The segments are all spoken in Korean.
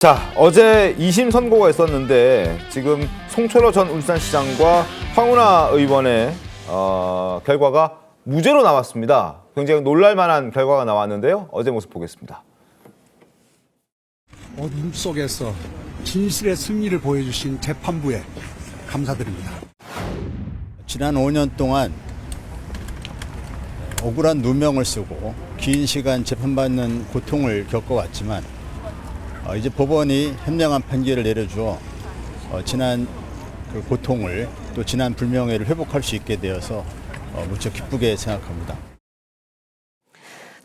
자, 어제 2심 선고가 있었는데 지금 송철호 전 울산시장과 황운하 의원의 결과가 무죄로 나왔습니다. 굉장히 놀랄만한 결과가 나왔는데요. 어제 모습 보겠습니다. 어둠 속에서 진실의 승리를 보여주신 재판부에 감사드립니다. 지난 5년 동안 억울한 누명을 쓰고 긴 시간 재판받는 고통을 겪어왔지만 이제 법원이 현명한 판결을 내려주어 지난 그 고통을 또 지난 불명예를 회복할 수 있게 되어서 무척 기쁘게 생각합니다.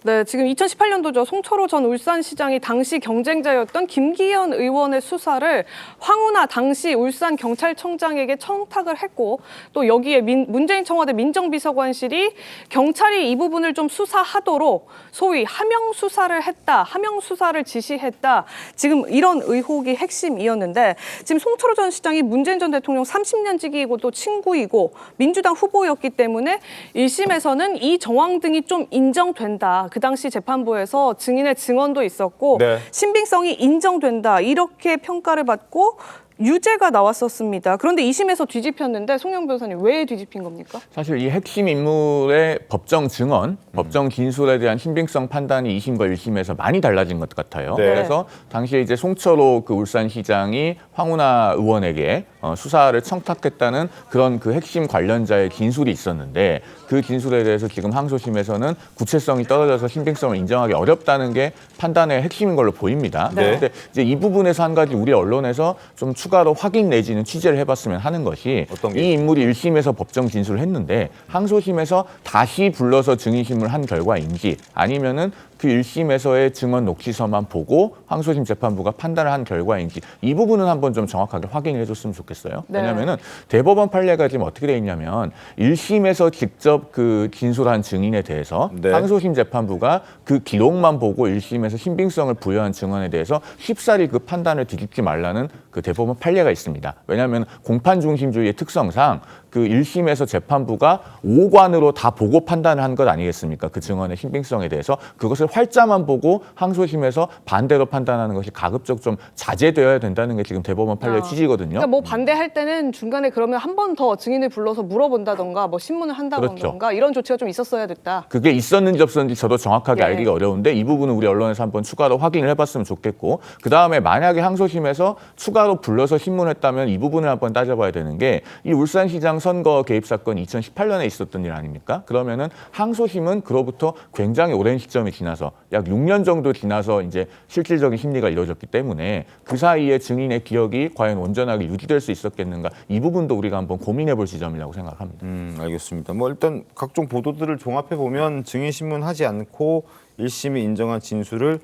네, 지금 2018년도죠. 송철호 전 울산시장이 당시 경쟁자였던 김기현 의원의 수사를 황운하 당시 울산경찰청장에게 청탁을 했고 또 여기에 문재인 청와대 민정비서관실이 경찰이 이 부분을 좀 수사하도록 소위 하명 수사를 했다, 하명 수사를 지시했다. 지금 이런 의혹이 핵심이었는데 지금 송철호 전 시장이 문재인 전 대통령 30년 지기이고 또 친구이고 민주당 후보였기 때문에 1심에서는 이 정황 등이 좀 인정된다. 그 당시 재판부에서 증인의 증언도 있었고 네. 신빙성이 인정된다 이렇게 평가를 받고 유죄가 나왔었습니다. 그런데 2심에서 뒤집혔는데 송영 변호사님 왜 뒤집힌 겁니까? 사실 이 핵심 인물의 법정 증언, 법정 진술에 대한 신빙성 판단이 2심과 1심에서 많이 달라진 것 같아요. 네. 그래서 당시에 이제 송철호 그 울산시장이 황운하 의원에게 수사를 청탁했다는 그런 그 핵심 관련자의 진술이 있었는데 그 진술에 대해서 지금 항소심에서는 구체성이 떨어져서 신빙성을 인정하기 어렵다는 게 판단의 핵심인 걸로 보입니다. 네. 그런데 이제 이 부분에서 한 가지 우리 언론에서 좀 추가로 확인 내지는 취재를 해봤으면 하는 것이 어떤 게? 이 인물이 1심에서 법정 진술을 했는데 항소심에서 다시 불러서 증인심을 한 결과인지 아니면은 그 1심에서의 증언 녹취서만 보고 항소심 재판부가 판단을 한 결과인지 이 부분은 한번 좀 정확하게 확인을 해줬으면 좋겠어요. 네. 왜냐하면은 대법원 판례가 지금 어떻게 돼 있냐면 1심에서 직접 그 진술한 증인에 대해서 네. 항소심 재판부가 그 기록만 보고 1심에서 신빙성을 부여한 증언에 대해서 쉽사리 그 판단을 뒤집지 말라는 그 대법원 판례가 있습니다. 왜냐하면 공판 중심주의의 특성상 그 1심에서 재판부가 오관으로 다 보고 판단을 한 것 아니겠습니까? 그 증언의 신빙성에 대해서 그것을 활자만 보고 항소심에서 반대로 판단하는 것이 가급적 좀 자제되어야 된다는 게 지금 대법원 판례 취지거든요. 그러니까 뭐 반대할 때는 중간에 그러면 한 번 더 증인을 불러서 물어본다던가 뭐 신문을 한다던가 그렇죠. 이런 조치가 좀 있었어야 됐다. 그게 있었는지 없었는지 저도 정확하게 예. 알기가 어려운데 이 부분은 우리 언론에서 한번 추가로 확인을 해봤으면 좋겠고 그다음에 만약에 항소심에서 추가로 불러서 신문했다면 이 부분을 한번 따져봐야 되는 게 이 울산시장 선거 개입 사건 2018년에 있었던 일 아닙니까? 그러면은 항소심은 그로부터 굉장히 오랜 시점이 지나서 약 6년 정도 지나서 이제 실질적인 심리가 이루어졌기 때문에 그 사이에 증인의 기억이 과연 온전하게 유지될 수 있었겠는가 이 부분도 우리가 한번 고민해 볼 지점이라고 생각합니다. 알겠습니다. 뭐 일단 각종 보도들을 종합해 보면 증인 신문하지 않고 1심이 인정한 진술을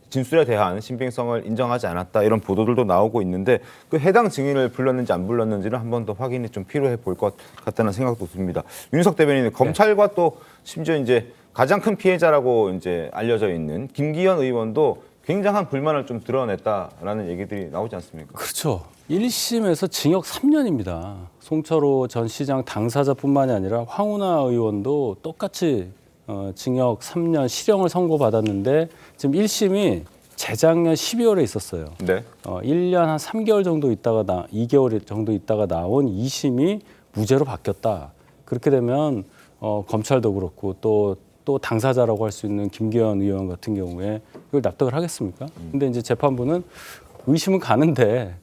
진술에 대한 신빙성을 인정하지 않았다 이런 보도들도 나오고 있는데 그 해당 증인을 불렀는지 안 불렀는지를 한 번 더 확인이 좀 필요해 볼 것 같다는 생각도 듭니다. 윤석 대변인은 검찰과 또 심지어 이제 가장 큰 피해자라고 이제 알려져 있는 김기현 의원도 굉장한 불만을 좀 드러냈다라는 얘기들이 나오지 않습니까? 그렇죠. 1심에서 징역 3년입니다. 송철호 전 시장 당사자뿐만이 아니라 황운하 의원도 똑같이 징역 3년 실형을 선고받았는데 지금 1심이 재작년 12월에 있었어요. 네. 1년 한 3개월 정도 있다가 2개월 정도 있다가 나온 2심이 무죄로 바뀌었다. 그렇게 되면 검찰도 그렇고 또 당사자라고 할 수 있는 김기현 의원 같은 경우에 이걸 납득을 하겠습니까? 근데 이제 재판부는 의심은 가는데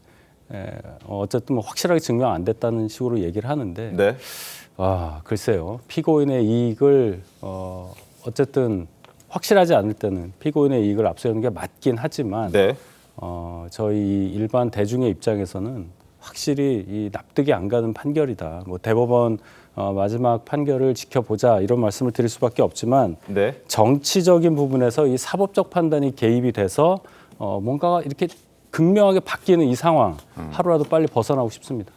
어쨌든 뭐 확실하게 증명 안 됐다는 식으로 얘기를 하는데 네. 글쎄요. 피고인의 이익을 어쨌든 확실하지 않을 때는 피고인의 이익을 앞세우는 게 맞긴 하지만 네. 저희 일반 대중의 입장에서는 확실히 이 납득이 안 가는 판결이다. 뭐 대법원 마지막 판결을 지켜보자 이런 말씀을 드릴 수밖에 없지만 네. 정치적인 부분에서 이 사법적 판단이 개입이 돼서 뭔가가 이렇게 극명하게 바뀌는 이 상황 하루라도 빨리 벗어나고 싶습니다.